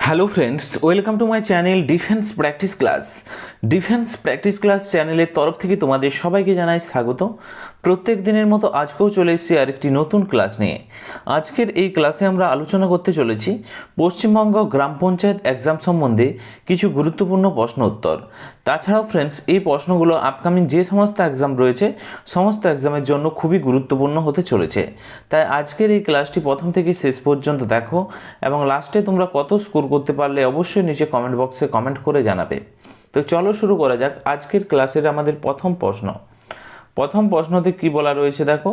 Hello friends, welcome to my channel defence practice class. Defence practice class চ্যানেলের তরফ থেকে তোমাদের সবাইকে জানাই স্বাগত। প্রত্যেক দিনের মতো আজকেও চলে এসেছি আরেকটি নতুন ক্লাস নিয়ে। আজকের এই ক্লাসে আমরা আলোচনা করতে চলেছি পশ্চিমবঙ্গ গ্রাম পঞ্চায়েত এক্সাম সম্বন্ধে কিছু গুরুত্বপূর্ণ প্রশ্ন উত্তর। তাছাড়াও ফ্রেন্ডস, এই প্রশ্নগুলো আপকামিং যে সমস্ত এক্সাম রয়েছে সমস্ত এক্সামের জন্য খুবই গুরুত্বপূর্ণ হতে চলেছে। তাই আজকের এই ক্লাসটি প্রথম থেকে শেষ পর্যন্ত দেখো এবং লাস্টে তোমরা কত স্কোর করতে পারলে অবশ্যই নিচে কমেন্ট বক্সে কমেন্ট করে জানাবে। তো চলো শুরু করা যাক আজকের ক্লাসের আমাদের প্রথম প্রশ্ন। প্রথম প্রশ্নতে কি বলা রয়েছে দেখো।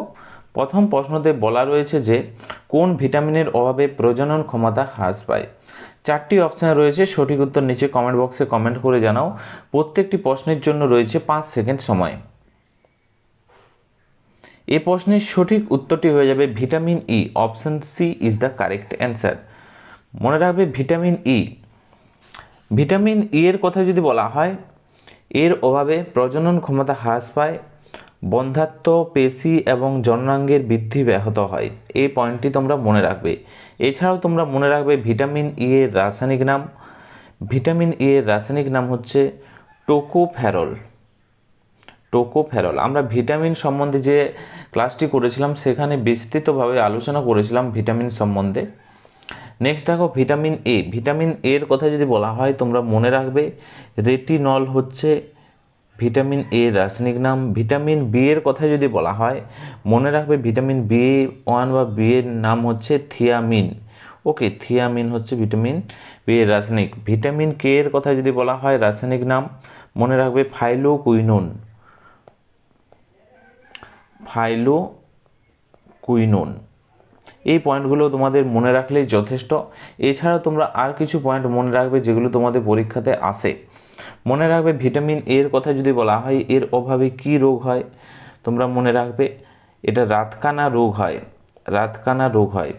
প্রথম প্রশ্নতে বলা রয়েছে যে কোন ভিটামিনের অভাবে প্রজনন ক্ষমতা হ্রাস পায়। চারটি অপশান রয়েছে, সঠিক উত্তর নিচে কমেন্ট বক্সে কমেন্ট করে জানাও। প্রত্যেকটি প্রশ্নের জন্য রয়েছে 5 সেকেন্ড সময়। এই প্রশ্নের সঠিক উত্তরটি হয়ে যাবে vitamin E. Option C is the correct answer. মনে রাখবে ভিটামিন ই। ভিটামিন ই এর কথা যদি বলা হয়, এর অভাবে প্রজনন ক্ষমতা হ্রাস পায়, বন্ধ্যাত্ব, পেশি এবং জননাঙ্গের বৃদ্ধি ব্যাহত হয়। এই পয়েন্টটি তোমরা মনে রাখবে। এছাড়াও তোমরা মনে রাখবে ভিটামিন ই এর রাসায়নিক নাম। ভিটামিন ই এর রাসায়নিক নাম হচ্ছে টোকোফেরল। টোকোফেরল। আমরা ভিটামিন সম্বন্ধে যে ক্লাসটি করেছিলাম সেখানে বিস্তৃতভাবে আলোচনা করেছিলাম ভিটামিন সম্বন্ধে। নেক্সট দেখো ভিটামিন এ। ভিটামিন এর কথা যদি বলা হয় তোমরা মনে রাখবে রেটিনল হচ্ছে ভিটামিন এ রাসায়নিক নাম। ভিটামিন বি এর কথা যদি বলা হয় মনে রাখবে ভিটামিন বি ওয়ান বা বি এর নাম হচ্ছে থিয়ামিন। ওকে, থিয়ামিন হচ্ছে ভিটামিন বি এর রাসায়নিক। ভিটামিন কে এর কথা যদি বলা হয় রাসায়নিক নাম মনে রাখবে ফাইলোকুইনোন। ফাইলোকুইনোন। এই পয়েন্টগুলো তোমাদের মনে রাখলেই যথেষ্ট। এছাড়াও তোমরা আর কিছু পয়েন্ট মনে রাখবে যেগুলো তোমাদের পরীক্ষাতে আসে। মনে রাখবে ভিটামিন এর কথা যদি বলা হয় এর অভাবে কি রোগ হয়, তোমরা মনে রাখবে এটা রাতকানা রোগ হয়। রাতকানা রোগ হয়।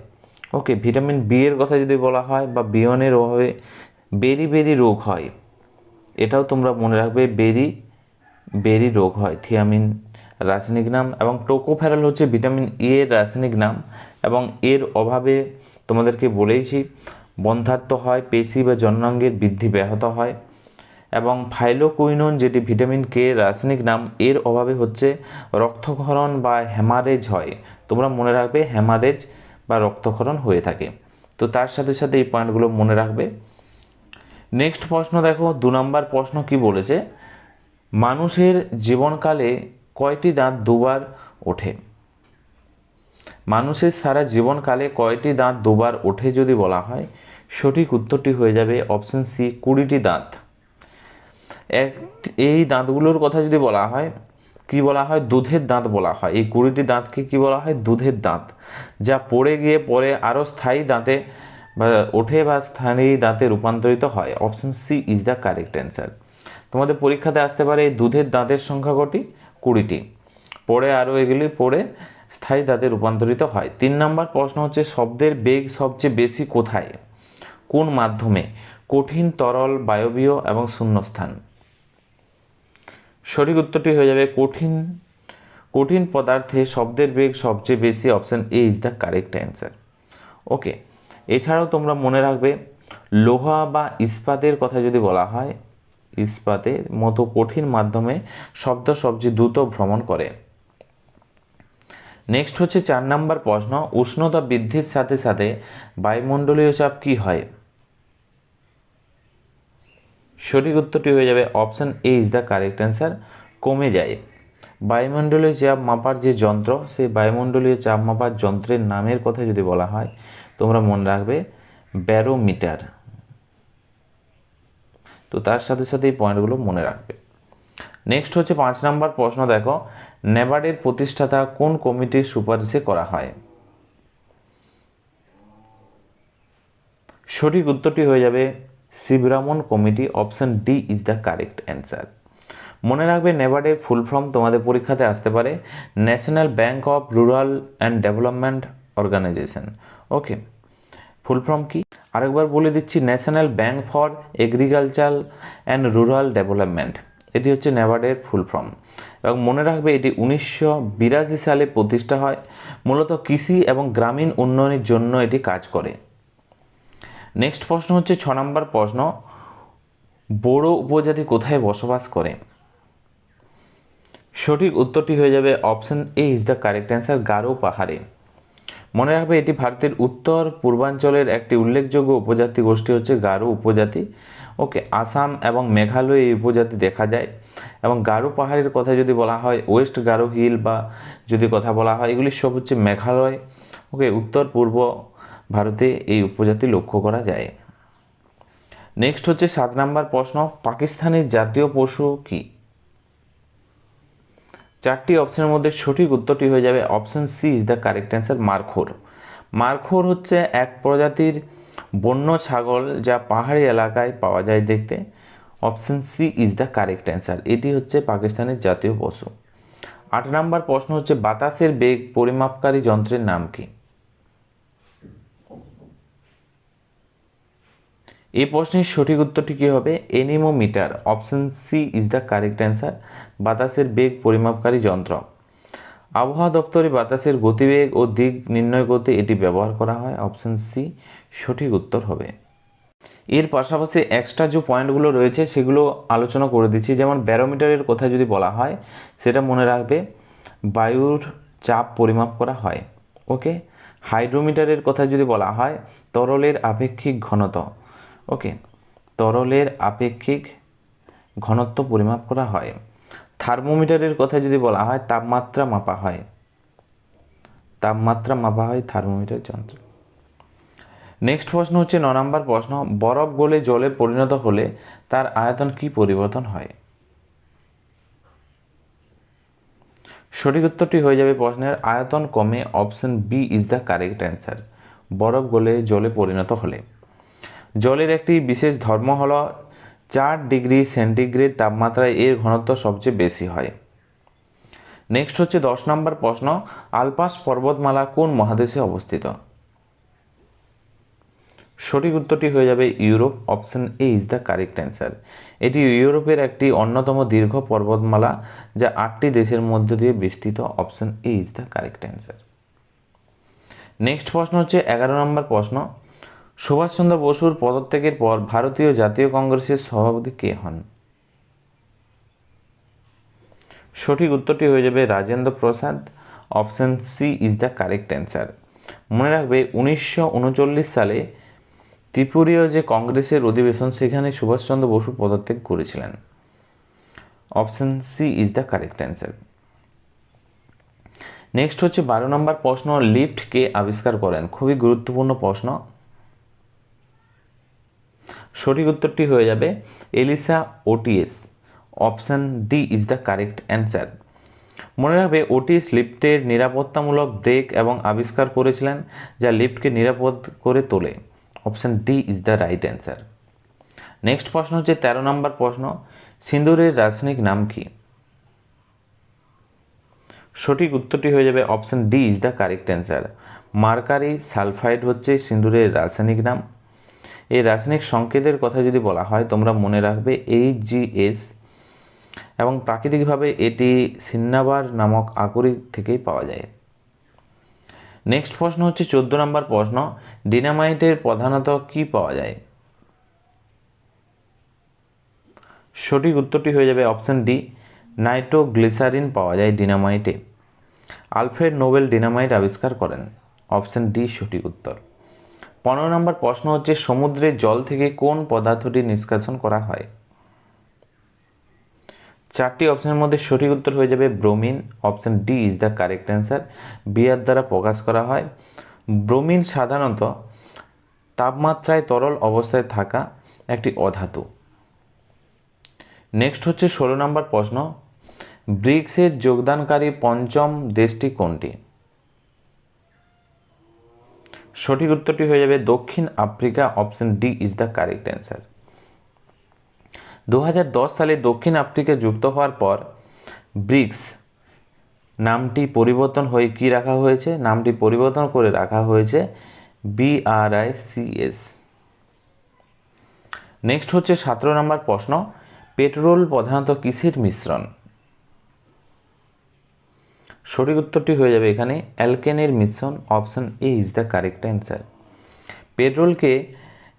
ওকে, ভিটামিন বি এর কথা যদি বলা হয় বা বিয়নের অভাবে বেরি রোগ হয়। এটাও তোমরা মনে রাখবে বেরি রোগ হয়। থিয়ামিন রাসায়নিক নাম এবং টোকোফেরল হচ্ছে ভিটামিন ই এর রাসায়নিক নাম এবং এর অভাবে তোমাদেরকে বলেইছি বন্ধ্যাত্ব হয়, পেশি বা জননাঙ্গের বৃদ্ধি ব্যাহত হয়। এবং ফাইলোকুইনোন যেটি ভিটামিন কে রাসায়নিক নাম, এর অভাবে হচ্ছে রক্তক্ষরণ বা হ্যামারেজ হয়। তোমরা মনে রাখবে হ্যামারেজ বা রক্তক্ষরণ হয়ে থাকে। তো তার সাথে সাথে এই পয়েন্টগুলো মনে রাখবে। নেক্সট প্রশ্ন দেখো, 2 নম্বর প্রশ্ন কি বলেছে, মানুষের জীবনকালে কয়টি দাঁত দুবার ওঠে। মানুষের সারা জীবনকালে কয়টি দাঁত দুবার ওঠে যদি বলা হয় সঠিক উত্তরটি হয়ে যাবে অপশন সি 20টি দাঁত। এই দাঁতগুলোর কথা যদি বলা হয় কি বলা হয়, দুধের দাঁত বলা হয়। এই 20টি দাঁতকে কি বলা হয়, দুধের দাঁত, যা পড়ে গিয়ে পরে আরও স্থায়ী দাঁতে বা ওঠে বা স্থায়ী দাঁতে রূপান্তরিত হয়। Option C is the correct answer. তোমাদের পরীক্ষাতে আসতে পারে এই দুধের দাঁতের সংখ্যা কটি, 20টি। পরে আরও এগুলি পড়ে স্থায়ী দাঁতে রূপান্তরিত হয়। 3 নম্বর প্রশ্ন হচ্ছে শব্দের বেগ সবচেয়ে বেশি কোথায়, কোন মাধ্যমে, কঠিন, তরল, বায়বীয় এবং শূন্যস্থান। সঠিক উত্তরটি হয়ে যাবে কঠিন পদার্থে শব্দের বেগ সবচেয়ে বেশি। Option A is the correct answer. Okay, এছাড়াও তোমরা মনে রাখবে লোহা বা ইস্পাতের কথা যদি বলা হয় ইস্পাতের মতো কঠিন মাধ্যমে শব্দ সবচেয়ে দ্রুত ভ্রমণ করে। নেক্সট হচ্ছে 4 নম্বর প্রশ্ন, উষ্ণতা বৃদ্ধির সাথে সাথে বায়ুমণ্ডলীয় চাপ কি হয়। সঠিক উত্তরটি হয়ে যাবে option A is the correct answer, কমে যায়। বায়ুমণ্ডলীয় চাপ মাপার যে যন্ত্র, সেই বায়ুমণ্ডলীয় চাপ মাপার যন্ত্রের নামের কথা যদি বলা হয় তোমরা মনে রাখবে ব্যারোমিটার। তো তার সাথে সাথে এই পয়েন্টগুলো মনে রাখবে। নেক্সট হচ্ছে 5 নম্বর প্রশ্ন দেখো, নেবার্ডের প্রতিষ্ঠাতা কোন কমিটির সুপারিশে করা হয়। সঠিক উত্তরটি হয়ে যাবে Sivaraman committee. Option D is the correct answer. মনে রাখবে নেবার্ডের ফুল ফর্ম তোমাদের পরীক্ষাতে আসতে পারে National Bank of Rural and Development Organisation. Okay, full form কি আরেকবার বলে দিচ্ছি, National Bank for Agriculture and Rural Development. এটি হচ্ছে নেবার্ডের ফুল ফর্ম। এবং মনে রাখবে এটি 1982 সালে প্রতিষ্ঠা হয়। মূলত কৃষি এবং গ্রামীণ উন্নয়নের জন্য এটি কাজ করে। নেক্সট প্রশ্ন হচ্ছে 6 নম্বর প্রশ্ন, বোড়ো উপজাতি কোথায় বসবাস করে? সঠিক উত্তরটি হয়ে যাবে option A is the correct answer, Garo পাহাড়ে। মনে রাখবে এটি ভারতের উত্তর পূর্বাঞ্চলের একটি উল্লেখযোগ্য উপজাতি গোষ্ঠী হচ্ছে গারো উপজাতি। ওকে, আসাম এবং মেঘালয়ে এই উপজাতি দেখা যায়। এবং গারো পাহাড়ের কথা যদি বলা হয়, ওয়েস্ট গারো হিল বা যদি কথা বলা হয়, এগুলি সব হচ্ছে মেঘালয়। ওকে, উত্তর পূর্ব ভারতে এই উপজাতি লক্ষ্য করা যায়। নেক্সট হচ্ছে 7 নম্বর প্রশ্ন, পাকিস্তানের জাতীয় পশু কি? 4টি অপশনের মধ্যে সঠিক উত্তরটি হয়ে যাবে option C is the correct answer, মারখোর। মারখোর হচ্ছে এক প্রজাতির বন্য ছাগল যা পাহাড়ি এলাকায় পাওয়া যায় দেখতে। Option C is the correct answer, এটি হচ্ছে পাকিস্তানের জাতীয় পশু। 8 নম্বর প্রশ্ন হচ্ছে বাতাসের বেগ পরিমাপকারী যন্ত্রের নাম কি? এই প্রশ্নের সঠিক উত্তরটি কী হবে? Anemometer. Option C is the correct answer, বাতাসের বেগ পরিমাপকারী যন্ত্র। আবহাওয়া দপ্তরে বাতাসের গতিবেগ ও দিক নির্ণয় করতে এটি ব্যবহার করা হয়। অপশন সি সঠিক উত্তর হবে। এর পাশাপাশি এক্সট্রা যে পয়েন্টগুলো রয়েছে সেগুলো আলোচনা করে দিচ্ছি। যেমন ব্যারোমিটারের কথা যদি বলা হয়, সেটা মনে রাখবে বায়ুর চাপ পরিমাপ করা হয়। ওকে, হাইড্রোমিটারের কথা যদি বলা হয়, তরলের আপেক্ষিক ঘনত্ব। ওকে, তরলের আপেক্ষিক ঘনত্ব পরিমাপ করা হয়। থার্মোমিটারের কথা যদি বলা হয়, তাপমাত্রা মাপা হয়। তাপমাত্রা মাপা হয় থার্মোমিটার যন্ত্র। নেক্সট প্রশ্ন হচ্ছে 9 নম্বর প্রশ্ন, বরফ গলে জলে পরিণত হলে তার আয়তন কি পরিবর্তন হয়? সঠিক উত্তরটি হয়ে যাবে প্রশ্নের আয়তন কমে। Option B is the correct answer, বরফ গলে জলে পরিণত হলে। জলের একটি বিশেষ ধর্ম হল 4 ডিগ্রি সেন্টিগ্রেড তাপমাত্রায় এর ঘনত্ব সবচেয়ে বেশি হয়। নেক্সট হচ্ছে 10 নম্বর প্রশ্ন, আলপাস পর্বতমালা কোন মহাদেশে অবস্থিত? সঠিক উত্তরটি হয়ে যাবে Europe. Option A is the correct answer, এটি ইউরোপের একটি অন্যতম দীর্ঘ পর্বতমালা যা 8টি দেশের মধ্য দিয়ে বিস্তৃত। Option A is the correct answer. Next প্রশ্ন হচ্ছে 11 নম্বর প্রশ্ন, সুভাষচন্দ্র বসুর পদত্যাগের পর ভারতীয় জাতীয় কংগ্রেসের সভাপতি কে হন? সঠিক উত্তরটি হয়ে যাবে Rajendra Prasad. Option C is the correct answer. মনে রাখবে 1939 সালে ত্রিপুরীয় যে কংগ্রেসের অধিবেশন, সেখানে সুভাষচন্দ্র বসু পদত্যাগ করেছিলেন। Option C is the correct answer. Next হচ্ছে 12 নম্বর প্রশ্ন, লিফট কে আবিষ্কার করেন? খুবই গুরুত্বপূর্ণ প্রশ্ন। সঠিক উত্তরটি হয়ে যাবে ELISA OTS. Option D is the correct answer. মনে রাখবে ওটিএস লিফটের নিরাপত্তামূলক ব্রেক এবং আবিষ্কার করেছিলেন, যা লিফটকে নিরাপদ করে তোলে। Option D is the right answer. Next প্রশ্ন হচ্ছে 13 নম্বর প্রশ্ন, সিঁদুরের রাসায়নিক নাম কি? সঠিক উত্তরটি হয়ে যাবে option D is the correct answer, mercury sulphide হচ্ছে সিঁদুরের রাসায়নিক নাম। এই রাসায়নিক সংকেতের কথা যদি বলা হয়, তোমরা মনে রাখবে AgS, এবং প্রাকৃতিকভাবে এটি সিন্নাবার নামক আকরিক থেকেই পাওয়া যায়। নেক্সট প্রশ্ন হচ্ছে 14 নম্বর প্রশ্ন, ডিনামাইটের প্রধানত কি পাওয়া যায়? সঠিক উত্তরটি হয়ে যাবে অপশন ডি, নাইট্রোগ্লিসারিন পাওয়া যায় ডিনামাইটে। আলফ্রেড নোবেল ডিনামাইট আবিষ্কার করেন। অপশন ডি সঠিক উত্তর। 15 নম্বর প্রশ্ন হচ্ছে সমুদ্রের জল থেকে কোন পদার্থটি নিষ্কাশন করা হয়? 4টি অপশনের মধ্যে সঠিক উত্তর হয়ে যাবে bromine. Option D is the correct answer, বিয়ার দ্বারা প্রকাশ করা হয়। ব্রোমিন সাধারণত তাপমাত্রায় তরল অবস্থায় থাকা একটি অধাতু। নেক্সট হচ্ছে 16 নম্বর প্রশ্ন, ব্রিক্সের যোগদানকারী পঞ্চম দেশটি কোনটি? সঠিক উত্তরটি হয়ে যাবে দক্ষিণ Africa. Option D is the correct answer. 2010 সালে দক্ষিণ আফ্রিকা যুক্ত হওয়ার পর ব্রিক্স নামটি পরিবর্তন হয়ে কি রাখা হয়েছে? নামটি পরিবর্তন করে রাখা হয়েছে BRICS। নেক্সট হচ্ছে 17 নম্বর প্রশ্ন, পেট্রোল প্রধানত কিসের মিশ্রণ? সঠিক উত্তরটি হয়ে যাবে এখানে অ্যালকেনের মিশ্রণ। Option A is the correct answer. পেট্রোলকে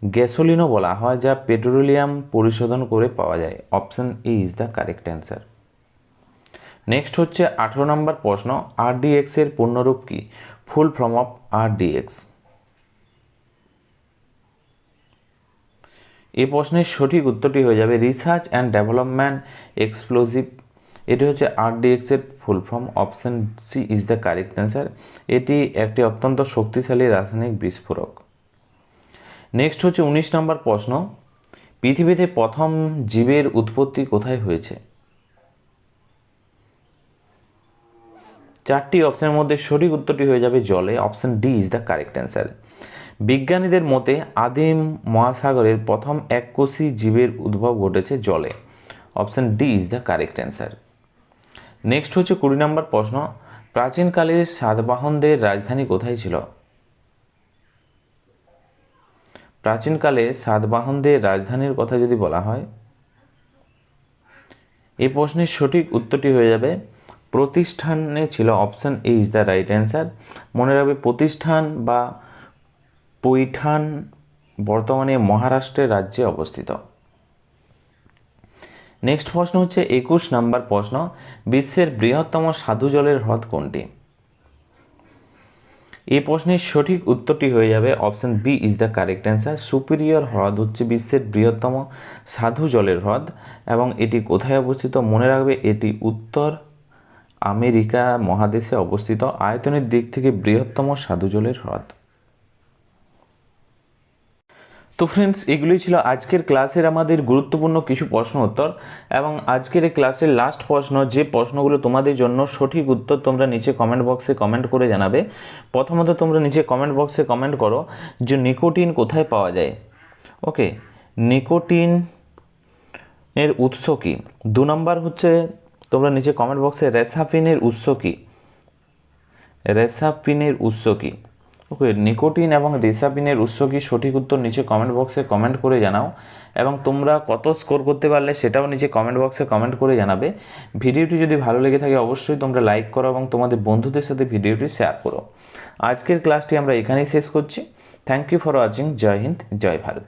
গ্যাসোলিনও বলা হয়, যা পেট্রোলিয়াম পরিশোধন করে পাওয়া যায়। Option A is the correct answer. Next হচ্ছে 18 নম্বর প্রশ্ন, আরডিএক্স এর পূর্ণরূপ কি? Full form of RDX. এই প্রশ্নের সঠিক উত্তরটি হয়ে যাবে রিসার্চ অ্যান্ড ডেভেলপমেন্ট এক্সপ্লোজিভ। এটি হচ্ছে আরডিএক্স এর full form. Option C is the correct answer. এটি একটি অত্যন্ত শক্তিশালী রাসায়নিক বিস্ফোরক। নেক্সট হচ্ছে 19 নম্বর প্রশ্ন, পৃথিবীতে প্রথম জীবের উৎপত্তি কোথায় হয়েছে? চারটি অপশনের মধ্যে সঠিক উত্তরটি হয়ে যাবে জলে। Option D is the correct answer. বিজ্ঞানীদের মতে আদিম মহাসাগরের প্রথম এককোষী জীবের উদ্ভব ঘটেছে জলে। Option D is the correct answer. Next হচ্ছে 20 নম্বর প্রশ্ন, প্রাচীনকালে সাতবাহনদের রাজধানী কোথায় ছিল? প্রাচীনকালে সাতবাহনদের রাজধানীর কথা যদি বলা হয়, এই প্রশ্নের সঠিক উত্তরটি হয়ে যাবে প্রতিষ্ঠানে ছিল। Option A is the right answer. মনে রাখবে প্রতিষ্ঠান বা পৈঠান বর্তমানে মহারাষ্ট্রের রাজ্যে অবস্থিত। নেক্সট প্রশ্ন হচ্ছে 21 নম্বর প্রশ্ন, বিশ্বের বৃহত্তম সাধু জলের হ্রদ কোনটি? এই প্রশ্নের সঠিক উত্তরটি হয়ে যাবে option B is the correct answer. Superior হ্রদ হচ্ছে বিশ্বের বৃহত্তম সাধু জলের হ্রদ এবং এটি কোথায় অবস্থিত? মনে রাখবে এটি উত্তর আমেরিকা মহাদেশে অবস্থিত, আয়তনের দিক থেকে বৃহত্তম সাধু জলের হ্রদ। তো ফ্রেন্ডস, এগুলোই ছিল আজকের ক্লাসের আমাদের গুরুত্বপূর্ণ কিছু প্রশ্ন উত্তর এবং আজকের এই ক্লাসের লাস্ট প্রশ্ন, যে প্রশ্নগুলো তোমাদের জন্য সঠিক উত্তর তোমরা নিচে কমেন্ট বক্সে কমেন্ট করে জানাবে। প্রথমত তোমরা নিচে কমেন্ট বক্সে কমেন্ট করো যে নিকোটিন কোথায় পাওয়া যায়। ওকে, নিকোটিন এর উৎস কী? 2 নম্বর হচ্ছে তোমরা নিচে কমেন্ট বক্সে রেসাপিনের উৎস কী? রেসাপিনের উৎস কী? ওকে, নিকোটিন এবং রেসাপিনের উৎস কি? সঠিক উত্তর নিচে কমেন্ট বক্সে কমেন্ট করে জানাও এবং তোমরা কত স্কোর করতে পারলে সেটাও নিচে কমেন্ট বক্সে কমেন্ট করে জানাবে। ভিডিওটি যদি ভালো লেগে থাকে অবশ্যই তোমরা লাইক করো এবং তোমাদের বন্ধুদের সাথে ভিডিওটি শেয়ার করো। আজকের ক্লাসটি আমরা এখানেই শেষ করছি। Thank you for watching. Jai Hind, Jai Bharat.